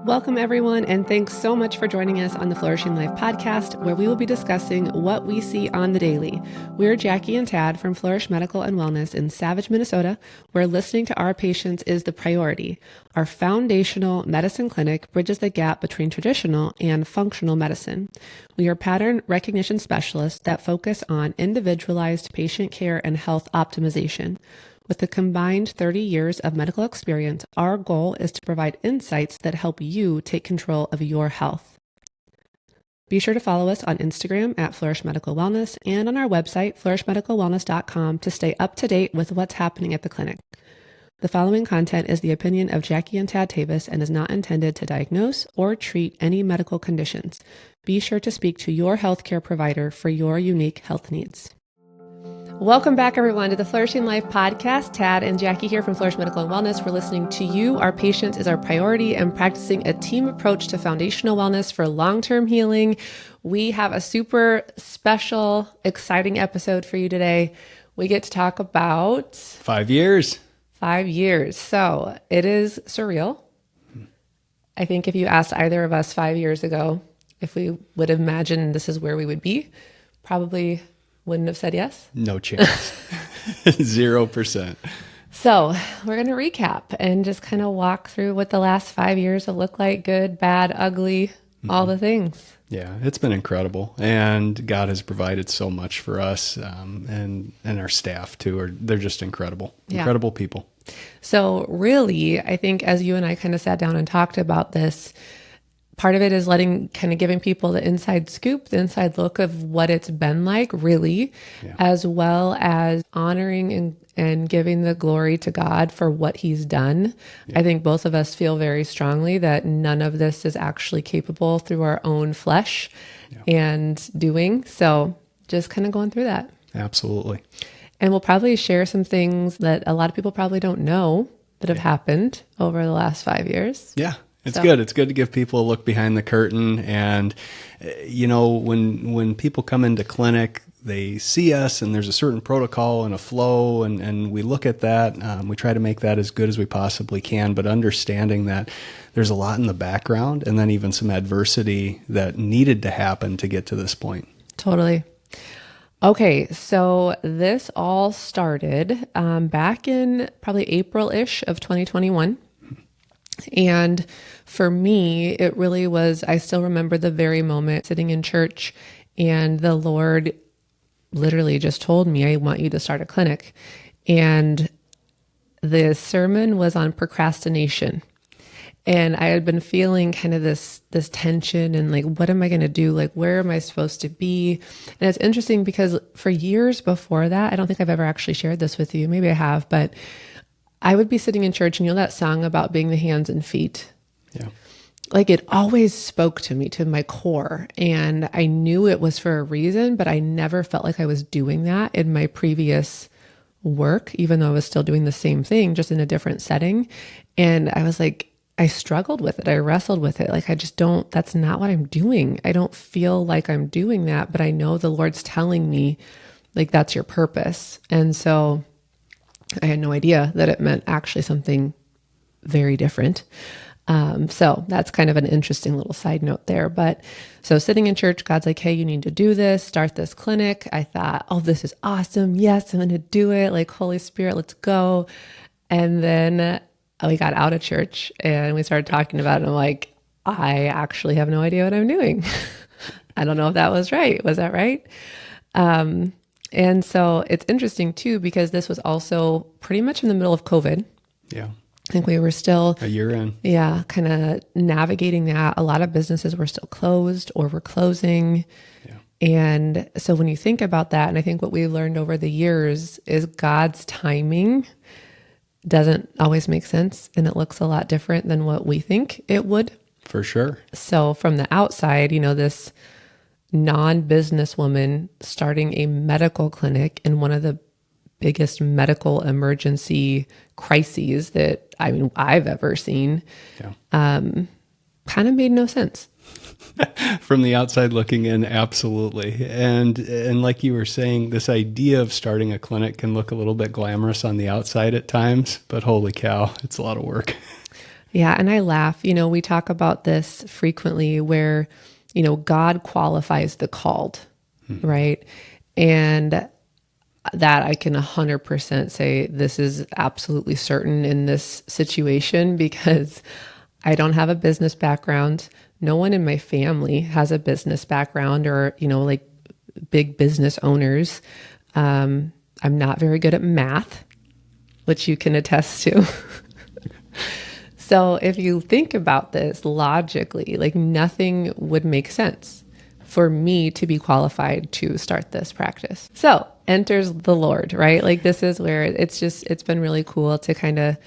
Welcome, everyone, and thanks so much for joining us on the Flourishing Life Podcast, where we will be discussing what we see on the daily. We're Jackie and Tad from Flourish Medical and Wellness in Savage, Minnesota, where listening to our patients is the priority. Our foundational medicine clinic bridges the gap between traditional and functional medicine. We are pattern recognition specialists that focus on individualized patient care and health optimization. With a combined 30 years of medical experience, our goal is to provide insights that help you take control of your health. Be sure to follow us on Instagram at Flourish Medical Wellness and on our website, flourishmedicalwellness.com, to stay up to date with what's happening at the clinic. The following content is the opinion of Jackie and Tad Tavis and is not intended to diagnose or treat any medical conditions. Be sure to speak to your healthcare provider for your unique health needs. Welcome back, everyone, to the Flourishing Life Podcast. Tad and Jackie here from Flourish Medical and Wellness. We're listening to you. Our patients is our priority and practicing a team approach to foundational wellness for long-term healing. We have a super special, exciting episode for you today. We get to talk about 5 years. 5 years. So it is surreal. I think if you asked either of us 5 years ago if we would have imagined this is where we would be, probably wouldn't have said yes? No chance. 0%. So we're going to recap and just kind of walk through what the last 5 years have looked like: good, bad, ugly, all the things. Yeah, it's been incredible. And God has provided so much for us and our staff too. They're just incredible, incredible people. So really, I think as you and I kind of sat down and talked about this, part of it is giving people the inside scoop, the inside look of what it's been like, really, as well as honoring and giving the glory to God for what he's done. Yeah. I think both of us feel very strongly that none of this is actually capable through our own flesh and doing. So just kind of going through that. Absolutely. And we'll probably share some things that a lot of people probably don't know that have happened over the last 5 years. Yeah. It's good. It's good to give people a look behind the curtain. And, you know, when people come into clinic, they see us and there's a certain protocol and a flow, and we look at that. We try to make that as good as we possibly can, but understanding that there's a lot in the background and then even some adversity that needed to happen to get to this point. Totally. Okay, so this all started back in probably April-ish of 2021. And for me, it really was, I still remember the very moment sitting in church and the Lord literally just told me, I want you to start a clinic. And the sermon was on procrastination. And I had been feeling kind of this tension and like, what am I going to do? Like, where am I supposed to be? And it's interesting because for years before that, I don't think I've ever actually shared this with you. Maybe I have, but I would be sitting in church and you know that song about being the hands and feet? Yeah. Like it always spoke to me, to my core. And I knew it was for a reason, but I never felt like I was doing that in my previous work, even though I was still doing the same thing, just in a different setting. And I was like, I struggled with it. I wrestled with it. Like, that's not what I'm doing. I don't feel like I'm doing that, but I know the Lord's telling me like, that's your purpose. And so I had no idea that it meant actually something very different. So that's kind of an interesting little side note there. But so sitting in church, God's like, hey, you need to do this, start this clinic. I thought, oh, this is awesome. Yes, I'm going to do it. Like, Holy Spirit, let's go. And then we got out of church and we started talking about it. And I'm like, I actually have no idea what I'm doing. I don't know if that was right. Was that right? And so it's interesting too, because this was also pretty much in the middle of COVID. Yeah. I think we were still a year in. Yeah. Kind of navigating that. A lot of businesses were still closed or were closing. Yeah. And so when you think about that, and I think what we learned over the years is God's timing doesn't always make sense. And it looks a lot different than what we think it would. For sure. So from the outside, you know, this non-businesswoman starting a medical clinic in one of the biggest medical emergency crises that I've ever seen, kind of made no sense. From the outside looking in, absolutely. And like you were saying, this idea of starting a clinic can look a little bit glamorous on the outside at times, but holy cow, it's a lot of work. Yeah. And I laugh, we talk about this frequently where, God qualifies the called, right? And that I can 100% say this is absolutely certain in this situation because I don't have a business background. No one in my family has a business background or, like big business owners. I'm not very good at math, which you can attest to. So if you think about this logically, like nothing would make sense for me to be qualified to start this practice. So enters the Lord, right? Like this is where it's been really cool to kind of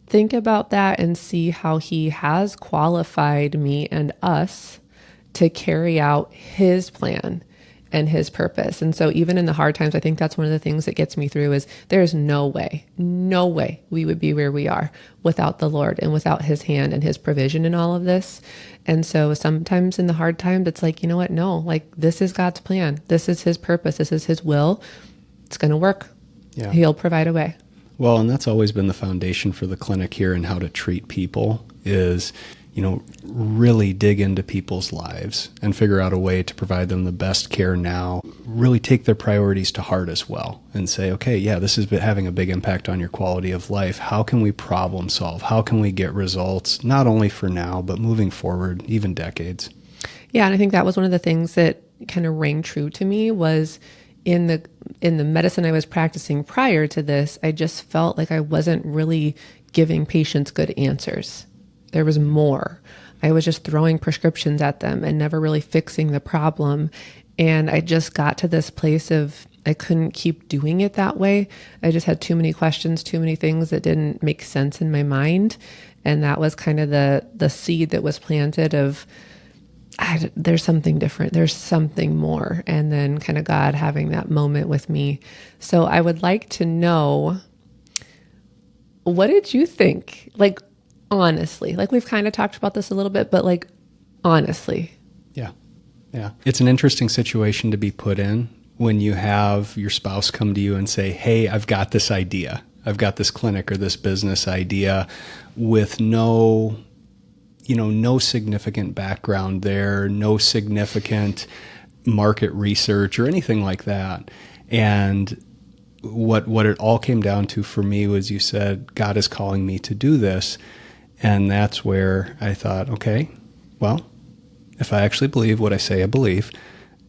think about that and see how he has qualified me and us to carry out his plan and his purpose. And so even in the hard times, I think that's one of the things that gets me through is there's no way we would be where we are without the Lord and without his hand and his provision in all of this. And so sometimes in the hard times, it's like, you know what? No, like this is God's plan. This is his purpose. This is his will. It's going to work. Yeah. He'll provide a way. Well, and that's always been the foundation for the clinic here and how to treat people is, really dig into people's lives and figure out a way to provide them the best care now, really take their priorities to heart as well and say, okay, yeah, this has been having a big impact on your quality of life. How can we problem solve? How can we get results, not only for now, but moving forward, even decades? Yeah. And I think that was one of the things that kind of rang true to me was in the medicine I was practicing prior to this, I just felt like I wasn't really giving patients good answers. There was more. I was just throwing prescriptions at them and never really fixing the problem. And I just got to this place of I couldn't keep doing it that way. I just had too many questions, too many things that didn't make sense in my mind. And that was kind of the seed that was planted of there's something different. There's something more. And then kind of God having that moment with me. So I would like to know, what did you think? Like, honestly, like we've kind of talked about this a little bit, but like, honestly. Yeah. It's an interesting situation to be put in when you have your spouse come to you and say, hey, I've got this idea. I've got this clinic or this business idea with no significant background there, no significant market research or anything like that. And what it all came down to for me was you said, God is calling me to do this. And that's where I thought, okay, well, if I actually believe what I say I believe,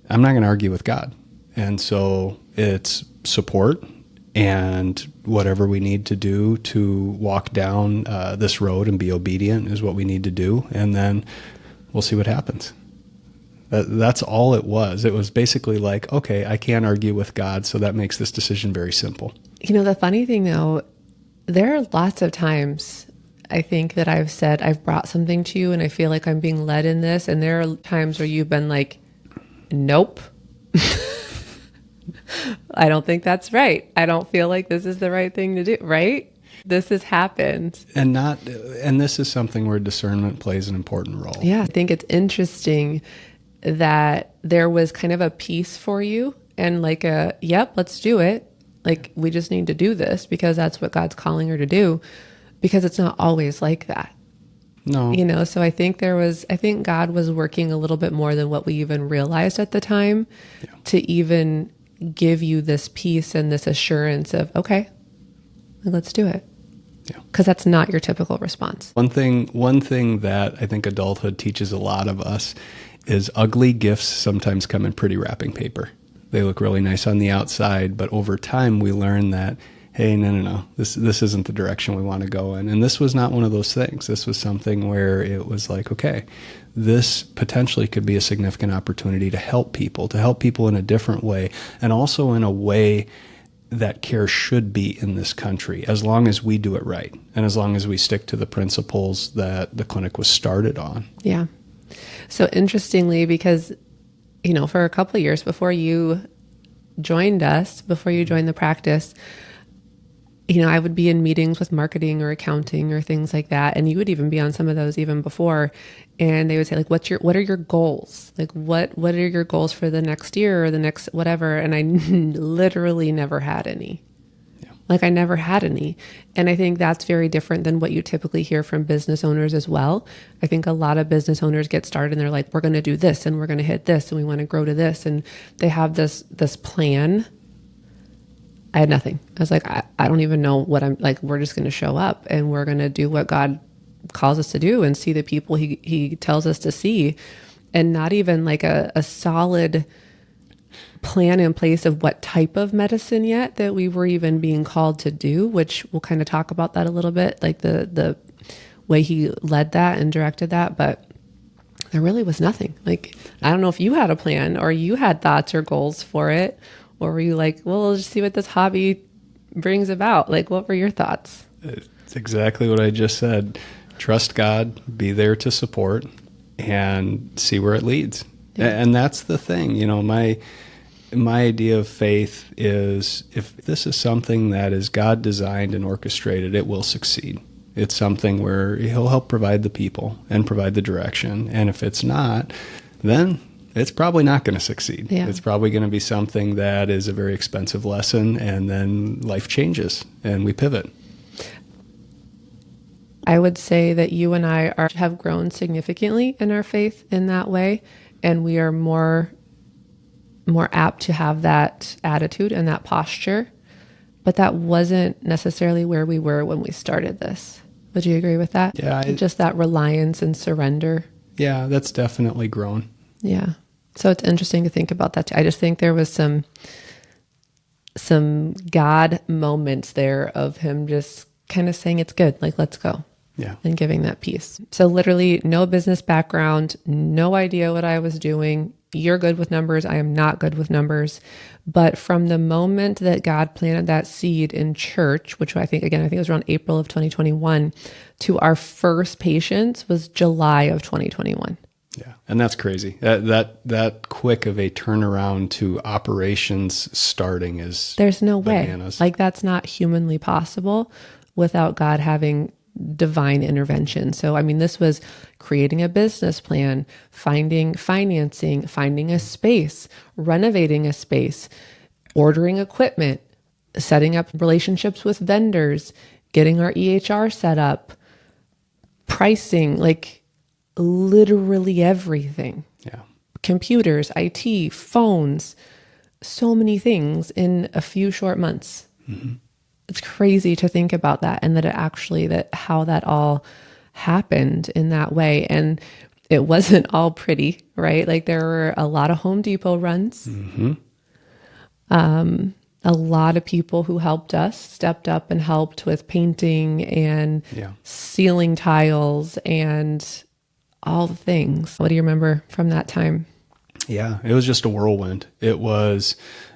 I'm not going to argue with God. And so it's support and whatever we need to do to walk down this road and be obedient is what we need to do. And then we'll see what happens. That's all it was. It was basically like, okay, I can't argue with God, so that makes this decision very simple. The funny thing though, there are lots of times I think that I've said, I've brought something to you and I feel like I'm being led in this. And there are times where you've been like, nope. I don't think that's right. I don't feel like this is the right thing to do, right? This has happened. And this is something where discernment plays an important role. Yeah, I think it's interesting that there was kind of a piece for you and like yep, let's do it. Like we just need to do this because that's what God's calling her to do, because it's not always like that. No. So I think God was working a little bit more than what we even realized at the time to even give you this peace and this assurance of, okay, let's do it. Yeah. Because that's not your typical response. One thing that I think adulthood teaches a lot of us is ugly gifts sometimes come in pretty wrapping paper. They look really nice on the outside, but over time we learn that, hey, no, this isn't the direction we want to go in. And this was not one of those things. This was something where it was like, okay, this potentially could be a significant opportunity to help people in a different way, and also in a way that care should be in this country, as long as we do it right, and as long as we stick to the principles that the clinic was started on. Yeah. So interestingly, because, for a couple of years before you joined the practice, I would be in meetings with marketing or accounting or things like that. And you would even be on some of those even before. And they would say, like, what are your goals? Like, what are your goals for the next year or the next whatever? And I literally never had any. Yeah. Like I never had any. And I think that's very different than what you typically hear from business owners as well. I think a lot of business owners get started and they're like, we're going to do this and we're going to hit this and we want to grow to this. And they have this plan. I had nothing. I was like, I don't even know what I'm like. We're just going to show up and we're going to do what God calls us to do and see the people he tells us to see, and not even like a solid plan in place of what type of medicine yet that we were even being called to do, which we'll kind of talk about that a little bit, like the way he led that and directed that. But there really was nothing. Like, I don't know if you had a plan or you had thoughts or goals for it, or were you like, well, we'll just see what this hobby brings about? Like, what were your thoughts? It's exactly what I just said. Trust God, be there to support, and see where it leads. Yeah. And that's the thing, you know, my idea of faith is if this is something that is God designed and orchestrated, it will succeed. It's something where he'll help provide the people and provide the direction. And if it's not, then it's probably not going to succeed. Yeah. It's probably going to be something that is a very expensive lesson, and then life changes and we pivot. I would say that you and I have grown significantly in our faith in that way, and we are more apt to have that attitude and that posture, but that wasn't necessarily where we were when we started this. Would you agree with that? Yeah. Just that reliance and surrender. Yeah, that's definitely grown. Yeah. So it's interesting to think about that too. I just think there was some God moments there of him just kind of saying, it's good, like, let's go. Yeah. And giving that peace. So literally no business background, no idea what I was doing. You're good with numbers. I am not good with numbers. But from the moment that God planted that seed in church, which I think it was around April of 2021, to our first patients was July of 2021. Yeah. And that's crazy. That quick of a turnaround to operations starting is there's no bananas. Way. Like, that's not humanly possible without God having divine intervention. So, I mean, this was creating a business plan, finding financing, finding a space, renovating a space, ordering equipment, setting up relationships with vendors, getting our EHR set up, pricing, like literally everything. Yeah. Computers, IT, phones, so many things in a few short months. Mm-hmm. It's crazy to think about that, and that how that all happened in that way. And it wasn't all pretty, right? Like, there were a lot of Home Depot runs. Mm-hmm. A lot of people who helped us stepped up and helped with painting and sealing tiles and all the things. What do you remember from that time? Yeah, it was just a whirlwind. It was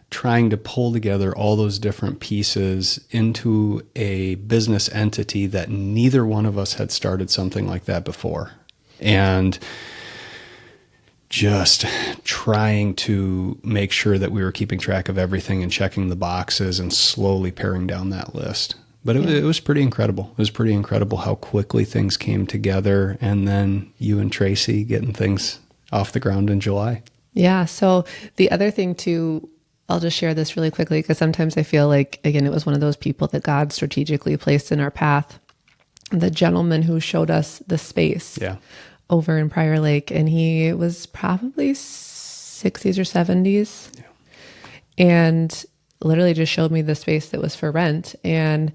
trying to pull together all those different pieces into a business entity that neither one of us had started something like that before. And just trying to make sure that we were keeping track of everything and checking the boxes and slowly paring down that list. But it was pretty incredible. It was pretty incredible how quickly things came together. And then you and Tracy getting things off the ground in July. Yeah. So the other thing too, I'll just share this really quickly, because sometimes I feel like, again, it was one of those people that God strategically placed in our path. The gentleman who showed us the space over in Prior Lake, and he was probably 60s or 70s. Yeah. And literally just showed me the space that was for rent and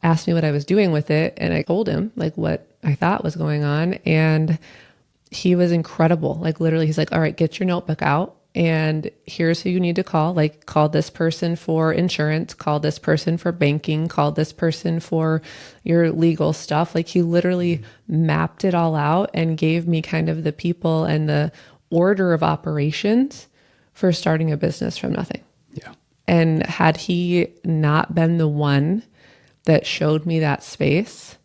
asked me what I was doing with it. And I told him like what I thought was going on. And he was incredible. Like, literally, he's like, all right, get your notebook out. And here's who you need to call. Like, call this person for insurance, call this person for banking, call this person for your legal stuff. Like, he literally mapped it all out and gave me kind of the people and the order of operations for starting a business from nothing. Yeah. And had he not been the one that showed me that space,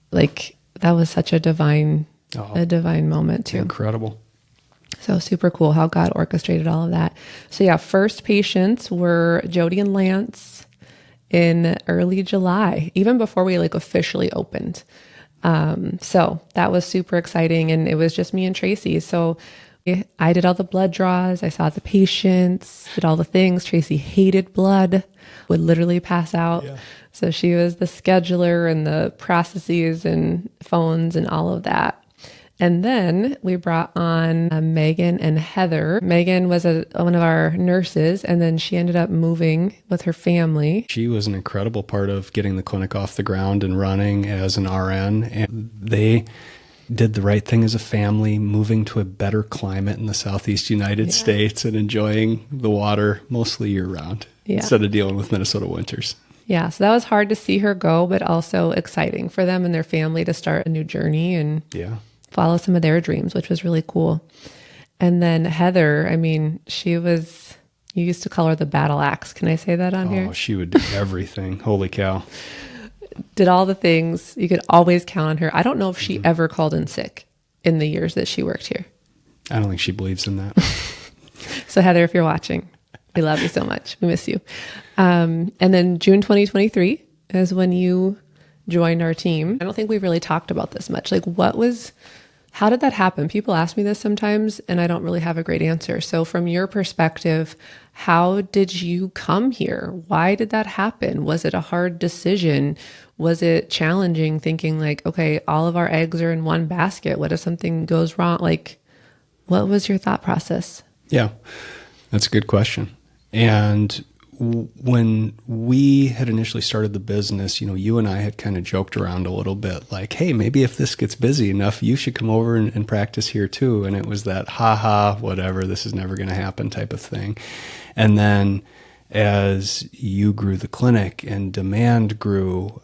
like, that was such a divine moment too. Incredible. So super cool how God orchestrated all of that. So yeah, first patients were Jody and Lance in early July, even before we like officially opened. So that was super exciting, and it was just me and Tracy. So I did all the blood draws. I saw the patients, did all the things. Tracy hated blood, would literally pass out. Yeah. So she was the scheduler and the processes and phones and all of that. And then we brought on Megan and Heather. Megan was one of our nurses, and then she ended up moving with her family. She was an incredible part of getting the clinic off the ground and running as an RN. And they did the right thing as a family, moving to a better climate in the Southeast United States and enjoying the water mostly year round instead of dealing with Minnesota winters. Yeah, so that was hard to see her go, but also exciting for them and their family to start a new journey and follow some of their dreams, which was really cool. And then Heather, I mean, you used to call her the battle axe. Can I say that on here? Oh, she would do everything. Holy cow. Did all the things. You could always count on her. I don't know if she ever called in sick in the years that she worked here. I don't think she believes in that. So Heather, if you're watching, we love you so much. We miss you. And then June 2023 is when you joined our team. I don't think we really talked about this much. Like how did that happen? People ask me this sometimes and I don't really have a great answer. So from your perspective, how did you come here? Why did that happen? Was it a hard decision? Was it challenging thinking like, okay, all of our eggs are in one basket. What if something goes wrong? Like, what was your thought process? Yeah, that's a good question. And when we had initially started the business, you and I had kind of joked around a little bit like, hey, maybe if this gets busy enough, you should come over and practice here too. And it was that, whatever, this is never going to happen type of thing. And then as you grew the clinic and demand grew,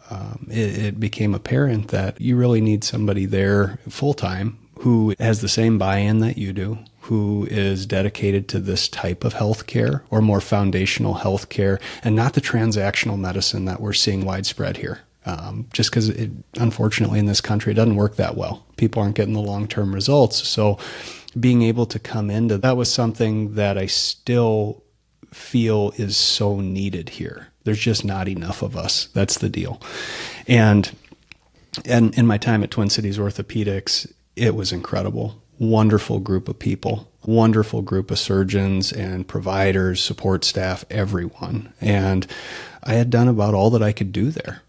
it became apparent that you really need somebody there full time who has the same buy-in that you do, who is dedicated to this type of healthcare or more foundational healthcare and not the transactional medicine that we're seeing widespread here. Just because unfortunately in this country, it doesn't work that well. People aren't getting the long-term results. So being able to come into that was something that I still feel is so needed here. There's just not enough of us. That's the deal. And in my time at Twin Cities Orthopedics, it was incredible. Wonderful group of people, wonderful group of surgeons and providers, support staff, everyone. And I had done about all that I could do there.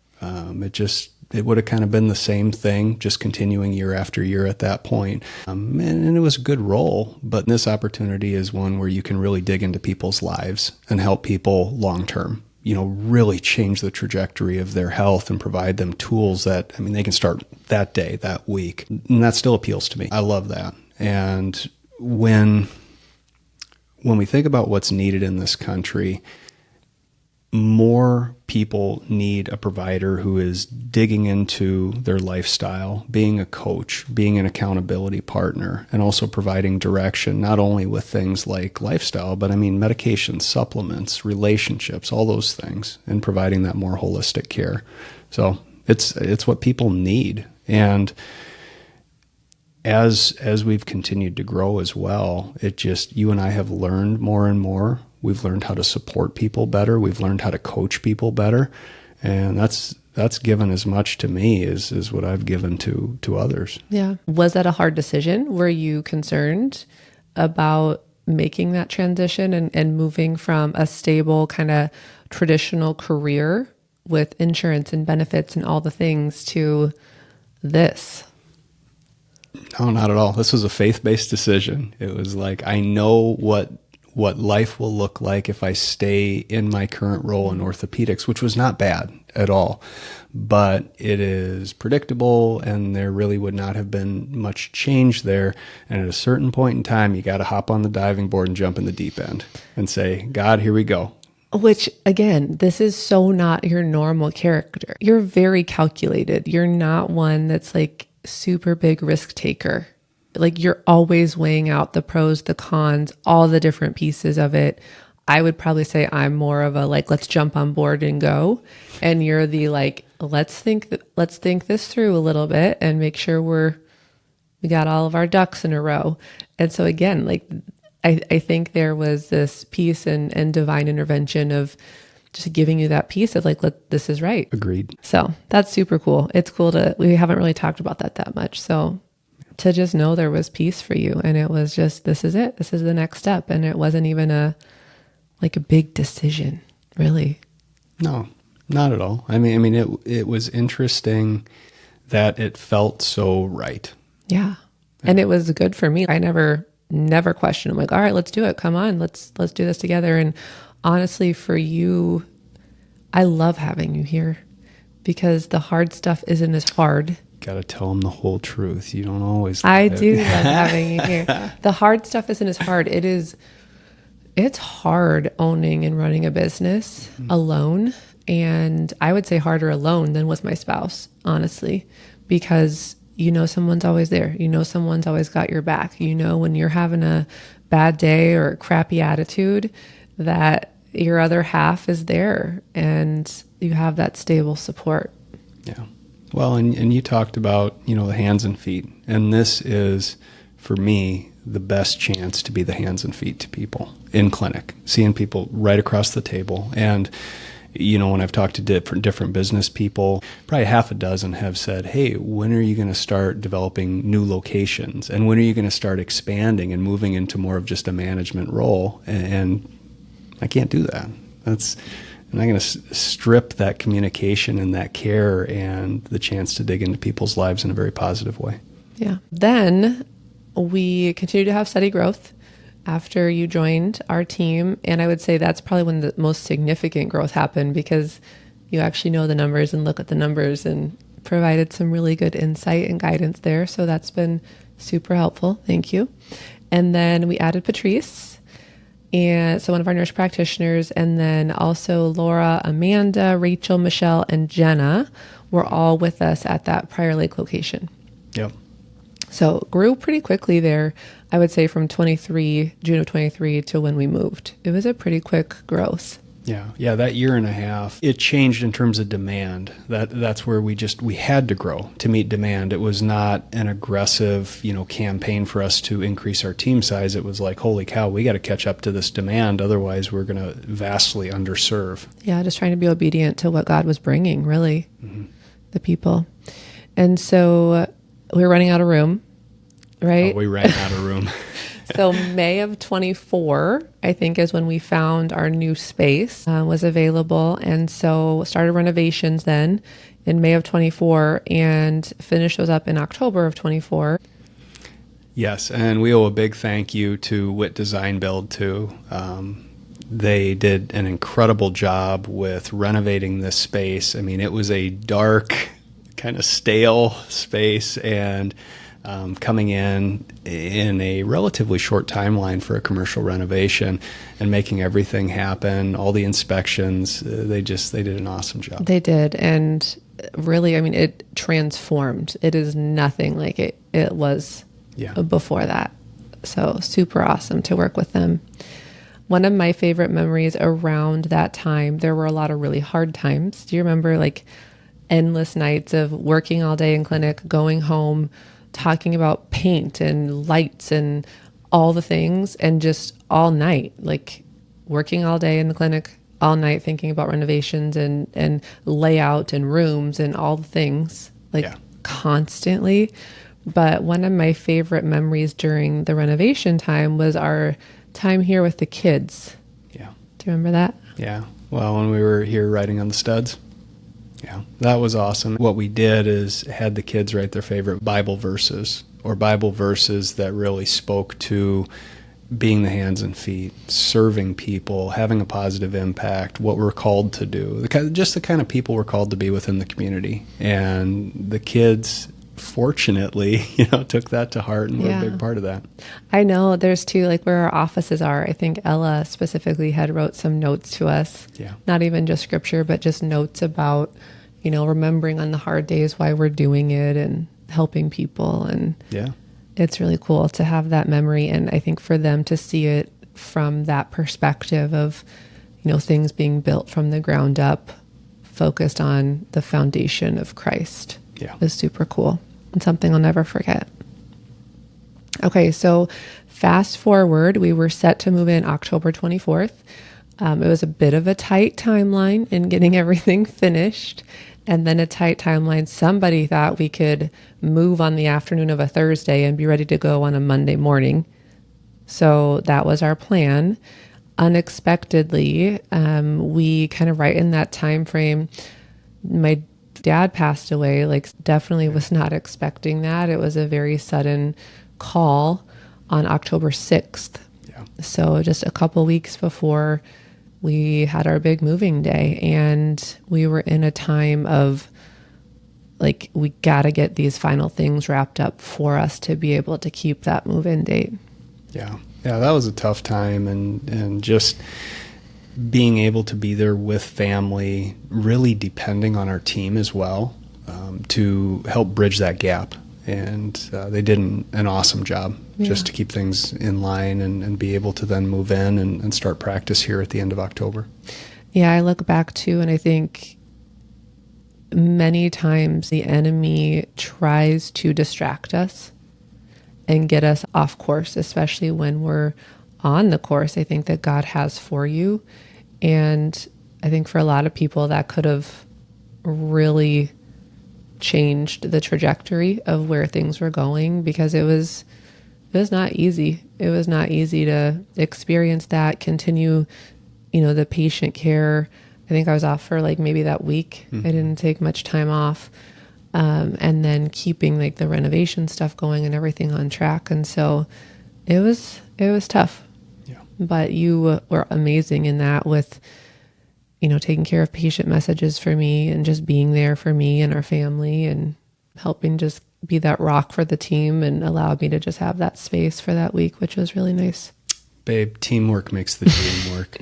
It would have kind of been the same thing, just continuing year after year at that point. And it was a good role, but this opportunity is one where you can really dig into people's lives and help people long term. Really change the trajectory of their health and provide them tools that, they can start that day, that week. And that still appeals to me. I love that. And when we think about what's needed in this country, more people need a provider who is digging into their lifestyle, being a coach, being an accountability partner, and also providing direction, not only with things like lifestyle, but medications, supplements, relationships, all those things, and providing that more holistic care. So it's what people need. And as we've continued to grow as well, you and I have learned more and more. We've learned how to support people better. We've learned how to coach people better. And that's given as much to me as what I've given to others. Yeah. Was that a hard decision? Were you concerned about making that transition and moving from a stable kind of traditional career with insurance and benefits and all the things to this? No, not at all. This was a faith-based decision. It was like, I know what life will look like if I stay in my current role in orthopedics, which was not bad at all, but it is predictable and there really would not have been much change there. And at a certain point in time, you got to hop on the diving board and jump in the deep end and say, God, here we go. Which again, this is so not your normal character. You're very calculated. You're not one that's like super big risk taker. Like you're always weighing out the pros, the cons, all the different pieces of it. I would probably say I'm more of a like, let's jump on board and go. And you're the like, let's think this through a little bit and make sure we got all of our ducks in a row. And so again, like I think there was this piece and divine intervention of just giving you that piece of like, this is right. Agreed. So that's super cool. It's cool we haven't really talked about that much. So to just know there was peace for you. And it was just, this is it. This is the next step. And it wasn't even a big decision, really. No, not at all. I mean, it was interesting that it felt so right. Yeah. And it was good for me. I never questioned. I'm like, all right, let's do it. Come on, let's do this together. And honestly, for you, I love having you here because the hard stuff isn't as hard. Got to tell them the whole truth. You don't always. I do love having you here. The hard stuff isn't as hard. It's hard owning and running a business alone. And I would say harder alone than with my spouse, honestly, because someone's always there. Someone's always got your back. When you're having a bad day or a crappy attitude, that your other half is there and you have that stable support. Yeah. Well, and you talked about, the hands and feet. And this is, for me, the best chance to be the hands and feet to people in clinic, seeing people right across the table. And when I've talked to different business people, probably half a dozen have said, hey, when are you going to start developing new locations? And when are you going to start expanding and moving into more of just a management role? And I can't do that. I'm not going to strip that communication and that care and the chance to dig into people's lives in a very positive way. Yeah. Then we continue to have steady growth after you joined our team. And I would say that's probably when the most significant growth happened because you actually know the numbers and look at the numbers and provided some really good insight and guidance there. So that's been super helpful. Thank you. And then we added Patrice, and so one of our nurse practitioners, and then also Laura, Amanda, Rachel, Michelle, and Jenna were all with us at that Prior Lake location. Yep. So grew pretty quickly there, I would say from June of 23 to when we moved. It was a pretty quick growth. Yeah, that year and a half, it changed in terms of demand. That's where we had to grow to meet demand. It was not an aggressive, campaign for us to increase our team size. It was like, holy cow, we got to catch up to this demand. Otherwise, we're going to vastly underserve. Yeah, just trying to be obedient to what God was bringing, really, the people. And so we were running out of room, right? Oh, we ran out of room. So May of 24, I think, is when we found our new space was available. And so started renovations then in May of 24 and finished those up in October of 24. Yes, and we owe a big thank you to Witt Design Build too. They did an incredible job with renovating this space. I mean, it was a dark, kind of stale space, and coming in a relatively short timeline for a commercial renovation and making everything happen, all the inspections, they did an awesome job. They did. And really, I mean, it transformed. It is nothing like it was before that. So super awesome to work with them. One of my favorite memories around that time, there were a lot of really hard times. Do you remember endless nights of working all day in clinic, going home, talking about paint and lights and all the things, and just all night, working all day in the clinic, all night thinking about renovations and layout and rooms and all the things, constantly. But one of my favorite memories during the renovation time was our time here with the kids. Yeah. Do you remember that? Yeah. Well, when we were here writing on the studs. Yeah, that was awesome. What we did is had the kids write their favorite Bible verses, or Bible verses that really spoke to being the hands and feet, serving people, having a positive impact, what we're called to do, just the kind of people we're called to be within the community. And the kids, fortunately, took that to heart and were a big part of that. I know there's too, where our offices are, I think Ella specifically had wrote some notes to us. Yeah. Not Not even just scripture, but just notes about, remembering on the hard days why we're doing it and helping people. And it's really cool to have that memory. And I think for them to see it from that perspective of, things being built from the ground up, focused on the foundation of Christ, is super cool and something I'll never forget. Okay, so fast forward, we were set to move in October 24th. It was a bit of a tight timeline in getting everything finished. and then a tight timeline. Somebody thought we could move on the afternoon of a Thursday and be ready to go on a Monday morning. So that was our plan. Unexpectedly, we kind of right in that time frame, my dad passed away. Like, definitely was not expecting that. It was a very sudden call on October 6th. Yeah. So just a couple weeks before we had our big moving day, and we were in a time of like, we got to get these final things wrapped up for us to be able to keep that move-in date. Yeah. Yeah, that was a tough time, and just being able to be there with family, really depending on our team as well, to help bridge that gap. And they did an awesome job just to keep things in line and be able to then move in and start practice here at the end of October. Yeah, I look back too, and I think many times the enemy tries to distract us and get us off course, especially when we're on the course I think that God has for you. And I think for a lot of people that could have really changed the trajectory of where things were going, because it was not easy. It was not easy to experience that, continue, the patient care. I think I was off for like maybe that week. I didn't take much time off. And then keeping like the renovation stuff going and everything on track. And so it was tough. Yeah. But you were amazing in that with, taking care of patient messages for me and just being there for me and our family and helping just be that rock for the team and allow me to just have that space for that week, which was really nice. Babe, teamwork makes the dream work.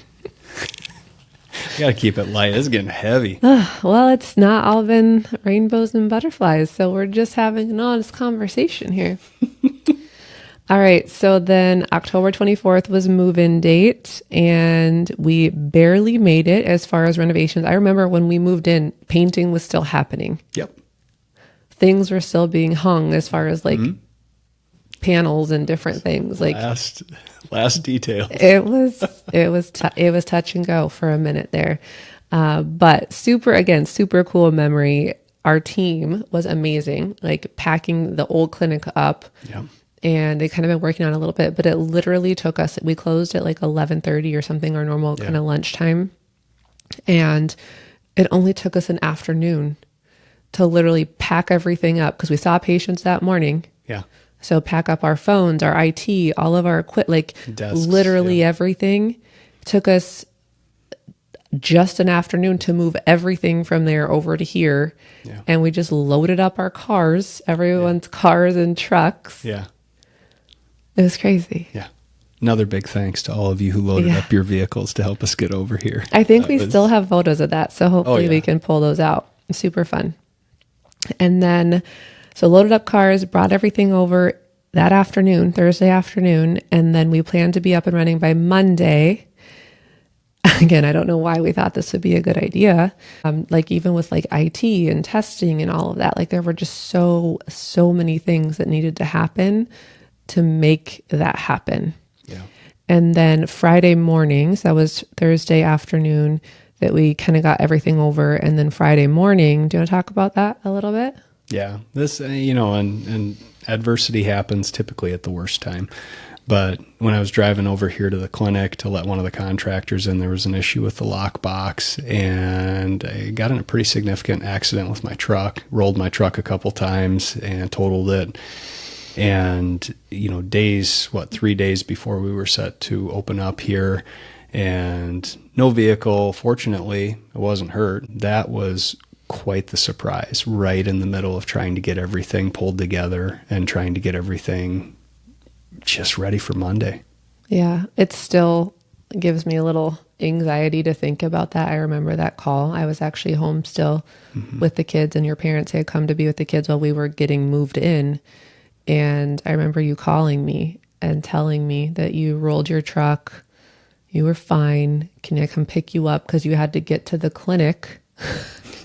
You got to keep it light. It's getting heavy. Well, it's not all been rainbows and butterflies, so we're just having an honest conversation here. All right, so then October 24th was move-in date, and we barely made it as far as renovations. I remember when we moved in, painting was still happening. Yep. Things were still being hung as far as like panels and different things. Like last details. It was touch and go for a minute there. But super cool memory. Our team was amazing, like packing the old clinic up. Yeah. And they kind of been working on it a little bit, but it literally took us, we closed at like 11:30 or something, our normal kind of lunchtime. And it only took us an afternoon to literally pack everything up, because we saw patients that morning. Yeah. So pack up our phones, our IT, all of our equipment, like desks, literally everything. Took us just an afternoon to move everything from there over to here. Yeah. And we just loaded up our cars, everyone's cars and trucks. Yeah. It was crazy. Yeah. Another big thanks to all of you who loaded up your vehicles to help us get over here. I think we still have photos of that, so hopefully we can pull those out. Super fun. And then, so loaded up cars, brought everything over that afternoon, Thursday afternoon, and then we planned to be up and running by Monday. Again, I don't know why we thought this would be a good idea. Like even with like IT and testing and all of that, like there were just so many things that needed to happen to make that happen. Yeah. And then Friday mornings, that was Thursday afternoon, that we kind of got everything over. And then Friday morning, do you want to talk about that a little bit? Yeah. This, and adversity happens typically at the worst time. But when I was driving over here to the clinic to let one of the contractors in, there was an issue with the lockbox, and I got in a pretty significant accident with my truck, rolled my truck a couple times and totaled it. And, 3 days before we were set to open up here, and no vehicle, fortunately, I wasn't hurt. That was quite the surprise, right in the middle of trying to get everything pulled together and trying to get everything just ready for Monday. Yeah, it still gives me a little anxiety to think about that. I remember that call. I was actually home still with the kids, and your parents had come to be with the kids while we were getting moved in. And I remember you calling me and telling me that you rolled your truck, you were fine. Can I come pick you up? Because you had to get to the clinic.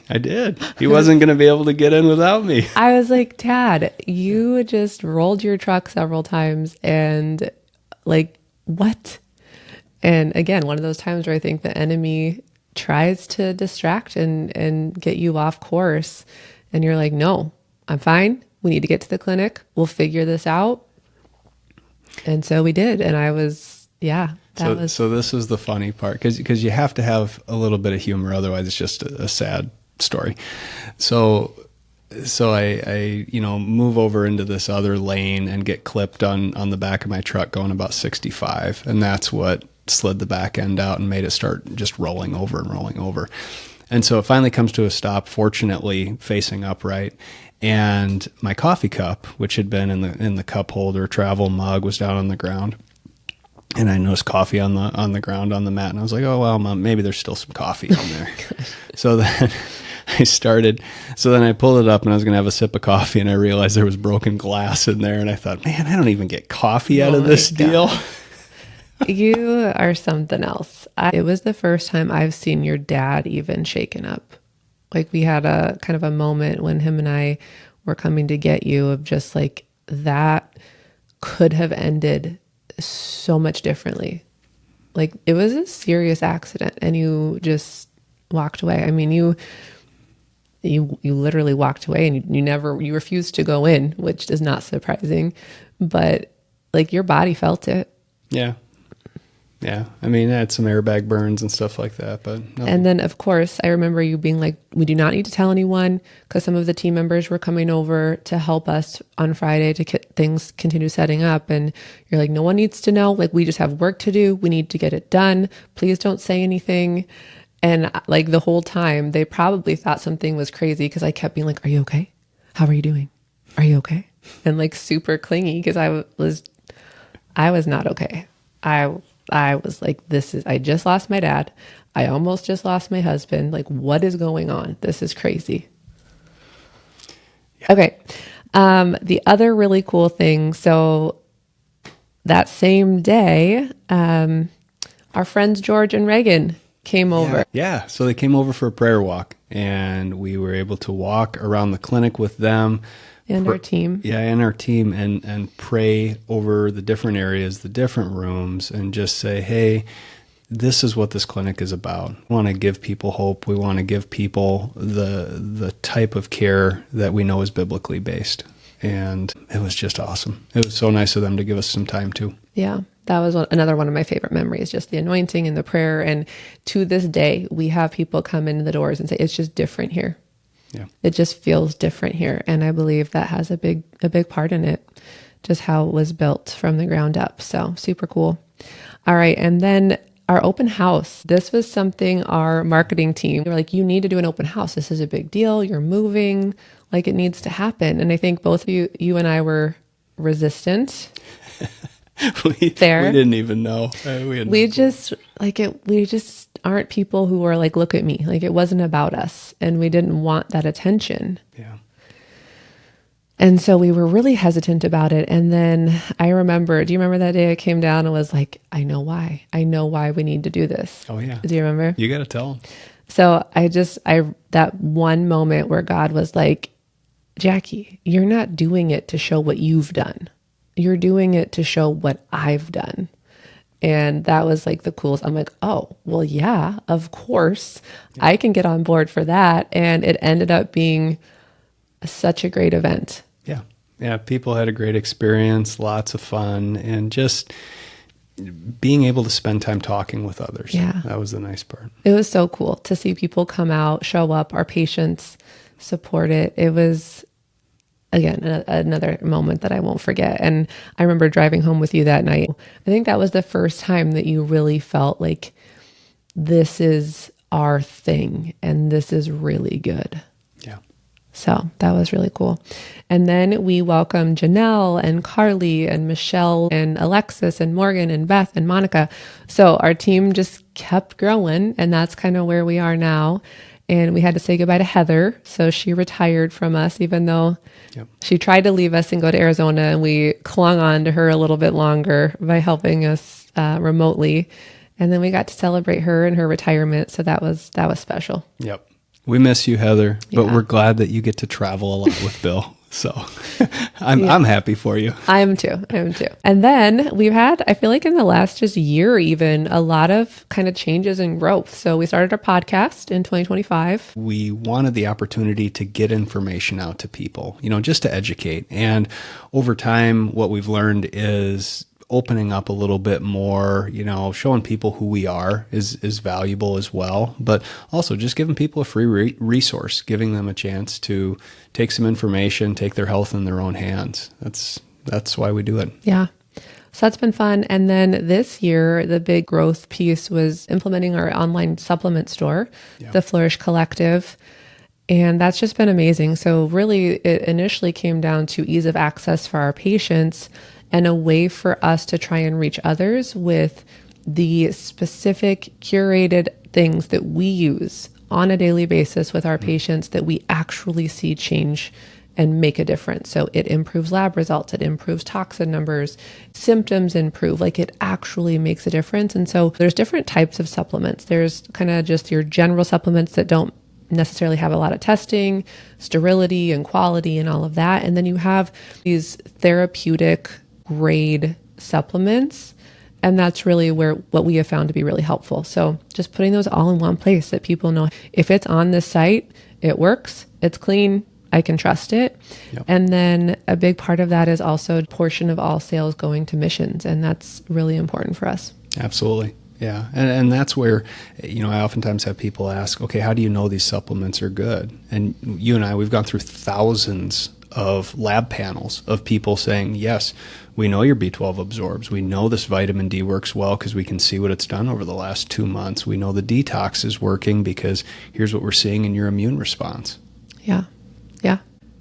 I did. He wasn't going to be able to get in without me. I was like, Dad, you just rolled your truck several times, and like, what? And again, one of those times where I think the enemy tries to distract and get you off course. And you're like, no, I'm fine. We need to get to the clinic. We'll figure this out. And so we did. And I was, So this is the funny part, because you have to have a little bit of humor. Otherwise it's just a sad story. So I move over into this other lane and get clipped on the back of my truck going about 65. And that's what slid the back end out and made it start just rolling over. And so it finally comes to a stop, fortunately facing upright. And my coffee cup, which had been in the cup holder travel mug, was down on the ground. And I noticed coffee on the ground on the mat. And I was like, oh, well, Mom, maybe there's still some coffee in there. So then I pulled it up and I was going to have a sip of coffee, and I realized there was broken glass in there. And I thought, man, I don't even get coffee out of this deal. You are something else. It was the first time I've seen your dad even shaken up. Like, we had a kind of a moment when him and I were coming to get you of just like, that could have ended so much differently. Like, it was a serious accident and you just walked away. I mean, you literally walked away, and you refused to go in, which is not surprising, but like, your body felt it. Yeah. Yeah. I mean, I had some airbag burns and stuff like that, but nothing. And then of course I remember you being like, we do not need to tell anyone, because some of the team members were coming over to help us on Friday to get things continue setting up. And you're like, no one needs to know. Like, we just have work to do. We need to get it done. Please don't say anything. And like, the whole time they probably thought something was crazy, because I kept being like, are you okay? How are you doing? Are you okay? And like, super clingy, because I was not okay. I was like, I just lost my dad. I almost just lost my husband. Like, what is going on? This is crazy. Yeah. Okay. The other really cool thing. So that same day, our friends George and Reagan came over. Yeah. So they came over for a prayer walk, and we were able to walk around the clinic with them. And our team. Yeah, and our team, and pray over the different areas, the different rooms, and just say, hey, this is what this clinic is about. We want to give people hope. We want to give people the type of care that we know is biblically based. And it was just awesome. It was so nice of them to give us some time too. Yeah, that was another one of my favorite memories, just the anointing and the prayer. And to this day, we have people come in the doors and say, it's just different here. Yeah. It just feels different here. And I believe that has a big part in it, just how it was built from the ground up. So super cool. All right. And then our open house, this was something our marketing team, they were like, you need to do an open house. This is a big deal. You're moving, like, it needs to happen. And I think both of you and I were resistant. We didn't even know. We just aren't people who are like, look at me. Like, it wasn't about us, and we didn't want that attention. Yeah. And so we were really hesitant about it. And then I remember, do you remember that day I came down and was like, I know why we need to do this. Oh yeah. Do you remember? You got to tell them. So that one moment where God was like, Jackie, you're not doing it to show what you've done. You're doing it to show what I've done. And that was like the coolest. I'm like, oh, well, yeah, of course. Yeah. I can get on board for that. And it ended up being such a great event. Yeah. Yeah. People had a great experience, lots of fun, and just being able to spend time talking with others. Yeah. That was the nice part. It was so cool to see people come out, show up, our patients support it. It was, again, another moment that I won't forget. And I remember driving home with you that night. I think that was the first time that you really felt like, this is our thing and this is really good. Yeah. So that was really cool. And then we welcomed Janelle and Carly and Michelle and Alexis and Morgan and Beth and Monica. So our team just kept growing, and that's kind of where we are now. And we had to say goodbye to Heather. So she retired from us, even though she tried to leave us and go to Arizona, and we clung on to her a little bit longer by helping us remotely. And then we got to celebrate her and her retirement. So that was special. Yep. We miss you, Heather, but we're glad that you get to travel a lot with Bill. So I'm happy for you. I am too. And then we've had, I feel like in the last just year, even a lot of kind of changes and growth. So we started our podcast in 2025. We wanted the opportunity to get information out to people, just to educate. And over time, what we've learned is opening up a little bit more, showing people who we are is valuable as well, but also just giving people a free resource, giving them a chance to take some information, take their health in their own hands. That's why we do it. Yeah. So that's been fun. And then this year, the big growth piece was implementing our online supplement store, the Flourish Collective. And that's just been amazing. So really, it initially came down to ease of access for our patients and a way for us to try and reach others with the specific curated things that we use on a daily basis with our patients that we actually see change and make a difference. So it improves lab results, it improves toxin numbers, symptoms improve, like it actually makes a difference. And so there's different types of supplements. There's kind of just your general supplements that don't necessarily have a lot of testing, sterility and quality and all of that. And then you have these therapeutic grade supplements. And that's really what we have found to be really helpful. So just putting those all in one place that people know if it's on this site, it works, it's clean, I can trust it. Yep. And then a big part of that is also a portion of all sales going to missions. And that's really important for us. Absolutely. Yeah. And that's where, I oftentimes have people ask, okay, how do you know these supplements are good? And you and I, we've gone through thousands of lab panels of people saying, yes, we know your B12 absorbs. We know this vitamin D works well because we can see what it's done over the last 2 months. We know the detox is working because here's what we're seeing in your immune response. Yeah. Yeah.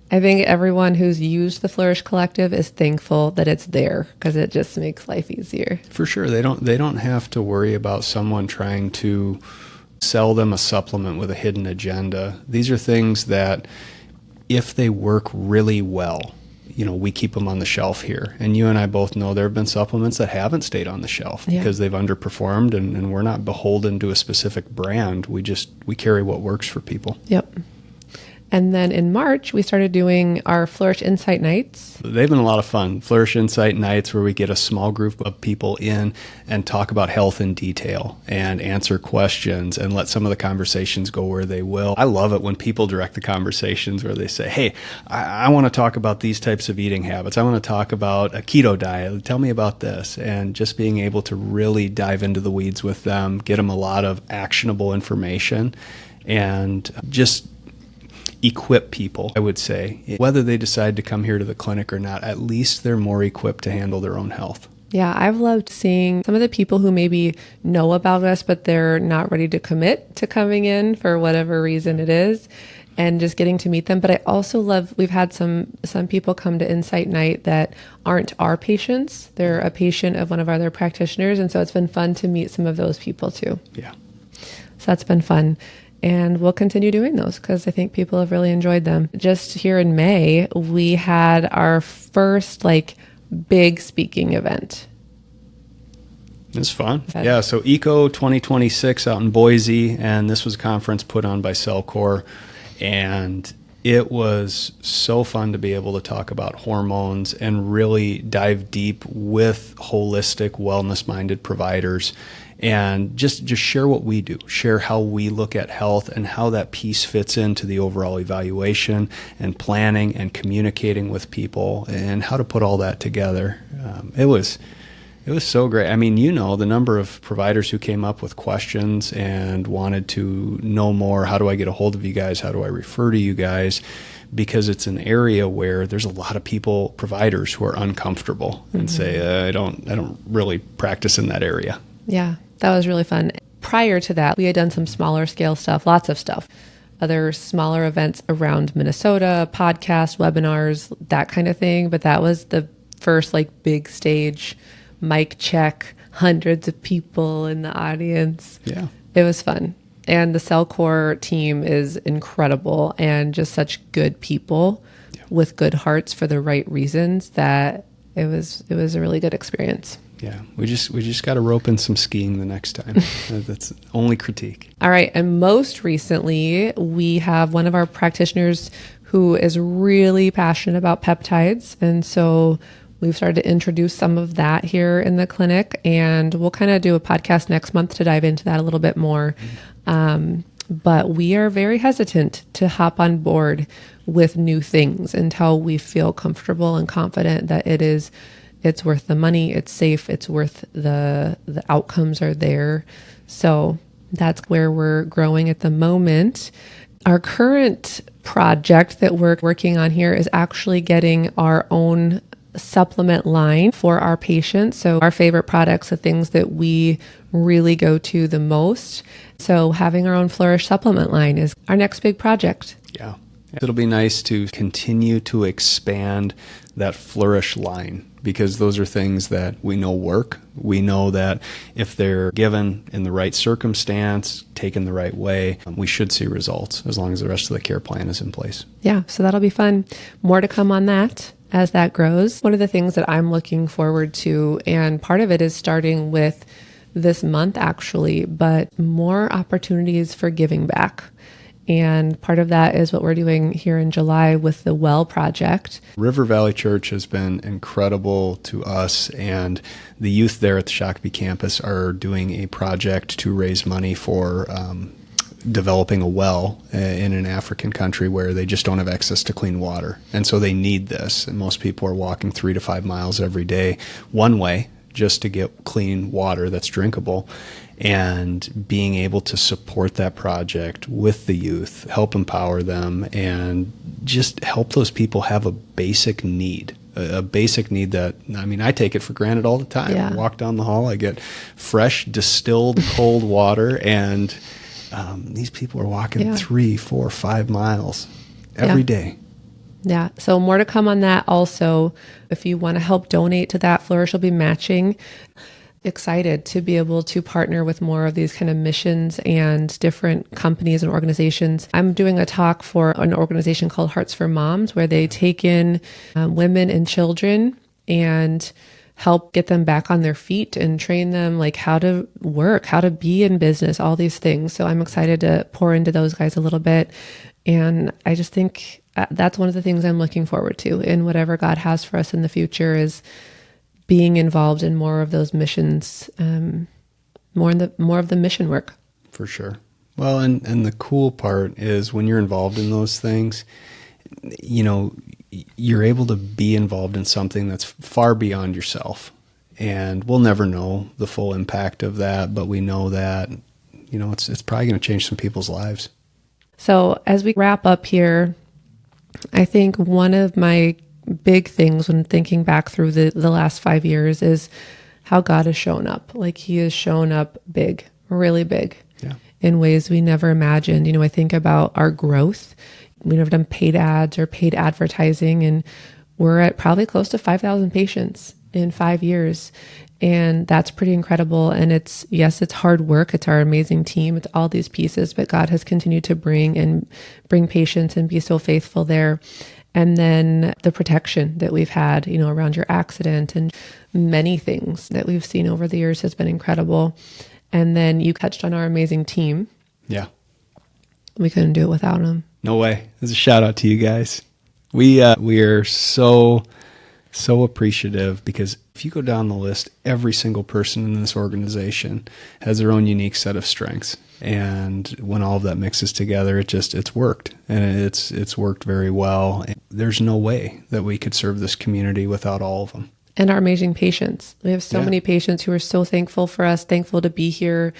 I think everyone who's used the Flourish Collective is thankful that it's there because it just makes life easier. For sure. They don't have to worry about someone trying to sell them a supplement with a hidden agenda. These are things that if they work really well, we keep them on the shelf here. And you and I both know there have been supplements that haven't stayed on the shelf because they've underperformed and we're not beholden to a specific brand. We carry what works for people. Yep. And then in March, we started doing our Flourish Insight Nights. They've been a lot of fun. Flourish Insight Nights, where we get a small group of people in and talk about health in detail and answer questions and let some of the conversations go where they will. I love it when people direct the conversations where they say, hey, I want to talk about these types of eating habits. I want to talk about a keto diet. Tell me about this. And just being able to really dive into the weeds with them, get them a lot of actionable information, and just equip people, I would say. Whether they decide to come here to the clinic or not, at least they're more equipped to handle their own health. Yeah, I've loved seeing some of the people who maybe know about us, but they're not ready to commit to coming in for whatever reason it is, and just getting to meet them. But I also love, we've had some people come to Insight Night that aren't our patients. They're a patient of one of our other practitioners. And so it's been fun to meet some of those people too. Yeah. So that's been fun. And we'll continue doing those because I think people have really enjoyed them. Just here in May, we had our first big speaking event. It's fun. Yeah, so ECO 2026 out in Boise, and this was a conference put on by Cellcore, and it was so fun to be able to talk about hormones and really dive deep with holistic, wellness-minded providers and just share what we do, share how we look at health and how that piece fits into the overall evaluation and planning and communicating with people and how to put all that together. It was so great. I mean, the number of providers who came up with questions and wanted to know more. How do I get a hold of you guys? How do I refer to you guys? Because it's an area where there's a lot of providers who are uncomfortable and say, I don't really practice in that area. Yeah, that was really fun. Prior to that, we had done some smaller scale stuff, lots of stuff. Other smaller events around Minnesota, podcasts, webinars, that kind of thing. But that was the first big stage, mic check, hundreds of people in the audience. Yeah. It was fun. And the Cellcore team is incredible and just such good people with good hearts for the right reasons that it was a really good experience. Yeah, we just got to rope in some skiing the next time. That's only critique. All right, and most recently, we have one of our practitioners who is really passionate about peptides. And so we've started to introduce some of that here in the clinic, and we'll kind of do a podcast next month to dive into that a little bit more. But we are very hesitant to hop on board with new things until we feel comfortable and confident that it's worth the money, it's safe, it's worth the outcomes are there. So that's where we're growing at the moment. Our current project that we're working on here is actually getting our own supplement line for our patients. So our favorite products, the things that we really go to the most. So having our own Flourish supplement line is our next big project. Yeah. It'll be nice to continue to expand that Flourish line, because those are things that we know work. We know that if they're given in the right circumstance, taken the right way, we should see results as long as the rest of the care plan is in place. Yeah, so that'll be fun. More to come on that as that grows. One of the things that I'm looking forward to, and part of it is starting with this month actually, but more opportunities for giving back. And part of that is what we're doing here in July with the Well Project. River Valley Church has been incredible to us, and the youth there at the Shakopee campus are doing a project to raise money for developing a well in an African country where they just don't have access to clean water. And so they need this. And most people are walking 3 to 5 miles every day one way just to get clean water that's drinkable. And being able to support that project with the youth, help empower them, and just help those people have a basic need. A basic need that, I mean, I take it for granted all the time. Yeah. I walk down the hall, I get fresh, distilled, cold water, and these people are walking 3, 4, 5 miles every day. Yeah. So more to come on that also. If you want to help donate to that, Flourish will be matching. Excited to be able to partner with more of these kind of missions and different companies and organizations. I'm doing a talk for an organization called Hearts for Moms, where they take in women and children and help get them back on their feet and train them like how to work, how to be in business, all these things. So I'm excited to pour into those guys a little bit. And I just think that's one of the things I'm looking forward to in whatever God has for us in the future, is being involved in more of those missions, more of the mission work. For sure. Well, and the cool part is when you're involved in those things, you know, you're able to be involved in something that's far beyond yourself. And we'll never know the full impact of that, but we know that, you know, it's probably going to change some people's lives. So as we wrap up here, I think one of my big things when thinking back through the last 5 years is how God has shown up. Like he has shown up big, really big, in ways we never imagined. You know, I think about our growth. We've never done paid ads or paid advertising, and we're at probably close to 5,000 patients in 5 years. And that's pretty incredible. And it's hard work. It's our amazing team. It's all these pieces, but God has continued to bring patients and be so faithful there. And then the protection that we've had, you know, around your accident and many things that we've seen over the years has been incredible. And then you touched on our amazing team. Yeah. We couldn't do it without them. No way. There's a shout out to you guys. We are so appreciative, because if you go down the list, every single person in this organization has their own unique set of strengths. And when all of that mixes together, it's worked, and it's worked very well. There's no way that we could serve this community without all of them. And our amazing patients. We have so many patients who are so thankful for us, thankful to be here.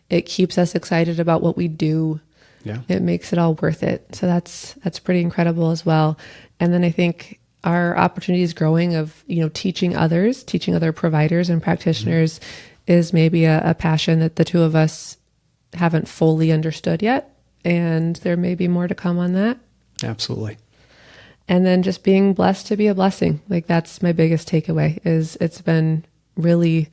It keeps us excited about what we do. Yeah. It makes it all worth it. So that's pretty incredible as well. And then I think our opportunities growing of, you know, teaching other providers and practitioners is maybe a passion that the two of us haven't fully understood yet. And there may be more to come on that. Absolutely. And then just being blessed to be a blessing. Like that's my biggest takeaway, is it's been really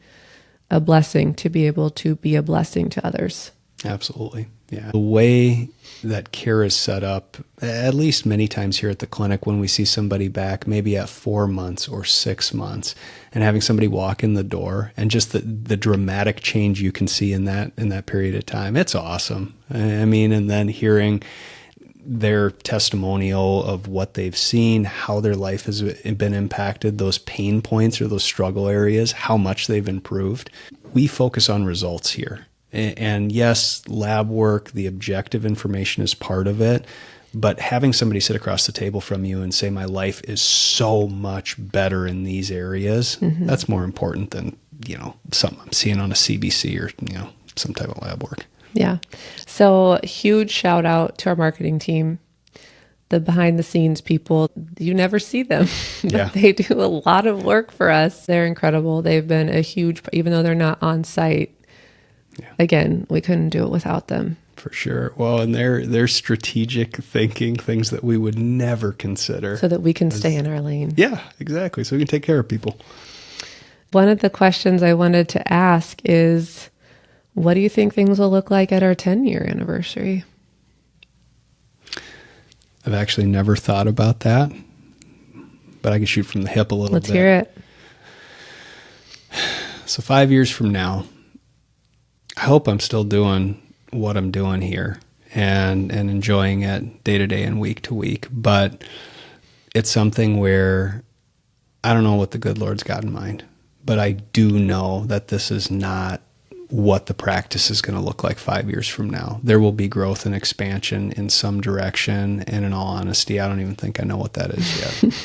a blessing to be able to be a blessing to others. Absolutely. Yeah. The way that care is set up, at least many times here at the clinic, when we see somebody back maybe at 4 months or 6 months, and having somebody walk in the door, and just the dramatic change you can see in that period of time, it's awesome. I mean, and then hearing their testimonial of what they've seen, how their life has been impacted, those pain points or those struggle areas, how much they've improved. We focus on results here. And yes, lab work, the objective information is part of it, but having somebody sit across the table from you and say, my life is so much better in these areas, that's more important than, something I'm seeing on a CBC or, some type of lab work. Yeah. So huge shout out to our marketing team, the behind the scenes people. You never see them, but they do a lot of work for us. They're incredible. They've been a huge, even though they're not on site. Yeah. Again, we couldn't do it without them. For sure. Well, and they're strategic thinking, things that we would never consider. So that we can stay in our lane. Yeah, exactly. So we can take care of people. One of the questions I wanted to ask is, what do you think things will look like at our 10-year anniversary? I've actually never thought about that, but I can shoot from the hip a little bit. Let's hear it. So 5 years from now, I hope I'm still doing what I'm doing here and enjoying it day to day and week to week. But it's something where I don't know what the good Lord's got in mind, but I do know that this is not what the practice is going to look like 5 years from now. There will be growth and expansion in some direction. And in all honesty, I don't even think I know what that is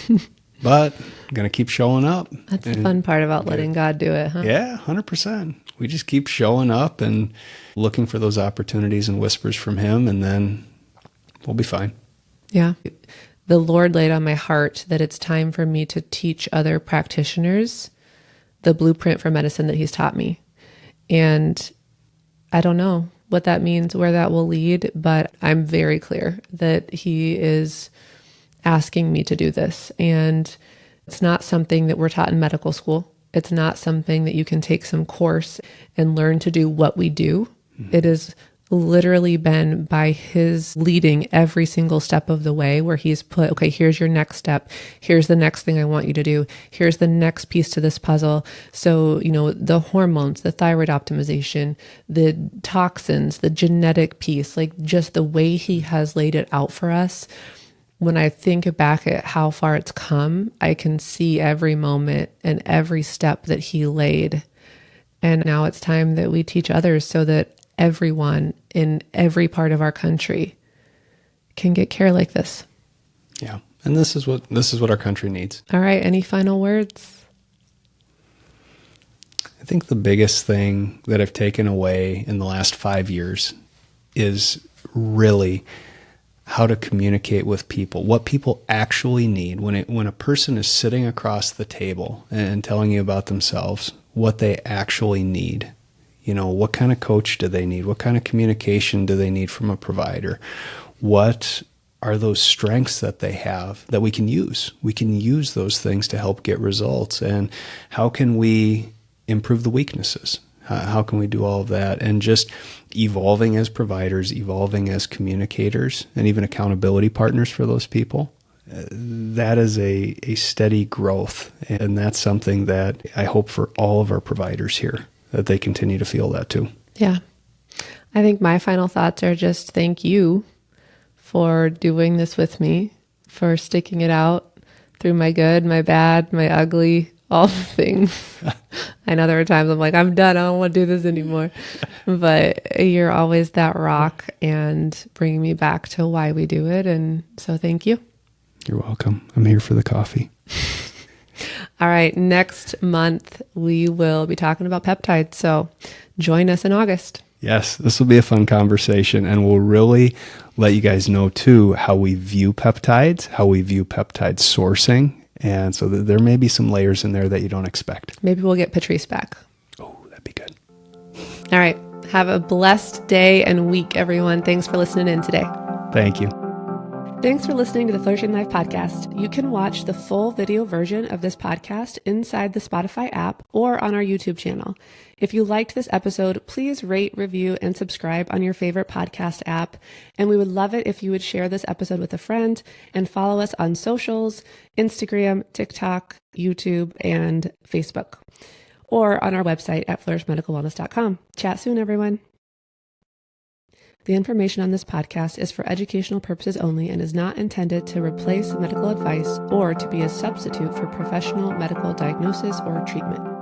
yet. But I'm going to keep showing up. That's the fun part about letting God do it, huh? Yeah, 100%. We just keep showing up and looking for those opportunities and whispers from Him, and then we'll be fine. Yeah. The Lord laid on my heart that it's time for me to teach other practitioners the blueprint for medicine that He's taught me. And I don't know what that means, where that will lead, but I'm very clear that He is asking me to do this. And it's not something that we're taught in medical school. It's not something that you can take some course and learn to do what we do. It has literally been by His leading every single step of the way, where He's put, okay, here's your next step. Here's the next thing I want you to do. Here's the next piece to this puzzle. So, the hormones, the thyroid optimization, the toxins, the genetic piece, like just the way He has laid it out for us. When I think back at how far it's come, I can see every moment and every step that He laid. And now it's time that we teach others so that everyone in every part of our country can get care like this. Yeah. And this is what our country needs. All right. Any final words? I think the biggest thing that I've taken away in the last 5 years is really how to communicate with people, what people actually need. When a person is sitting across the table and telling you about themselves, what they actually need. What kind of coach do they need? What kind of communication do they need from a provider? What are those strengths that they have that we can use? We can use those things to help get results. And how can we improve the weaknesses? How can we do all of that? And just evolving as providers, evolving as communicators, and even accountability partners for those people. That is a steady growth. And that's something that I hope for all of our providers here, that they continue to feel that too. Yeah. I think my final thoughts are just thank you for doing this with me, for sticking it out through my good, my bad, my ugly, all the things. I know there are times I'm like, I'm done. I don't want to do this anymore. But you're always that rock and bringing me back to why we do it. And so thank you. You're welcome. I'm here for the coffee. All right. Next month, we will be talking about peptides. So join us in August. Yes, this will be a fun conversation, and we'll really let you guys know too how we view peptides, how we view peptide sourcing. And so there may be some layers in there that you don't expect. Maybe we'll get Patrice back. Oh, that'd be good. All right. Have a blessed day and week, everyone. Thanks for listening in today. Thank you. Thanks for listening to the Flourishing Life Podcast. You can watch the full video version of this podcast inside the Spotify app or on our YouTube channel. If you liked this episode, please rate, review, and subscribe on your favorite podcast app. And we would love it if you would share this episode with a friend and follow us on socials, Instagram, TikTok, YouTube, and Facebook, or on our website at flourishmedicalwellness.com. Chat soon, everyone. The information on this podcast is for educational purposes only and is not intended to replace medical advice or to be a substitute for professional medical diagnosis or treatment.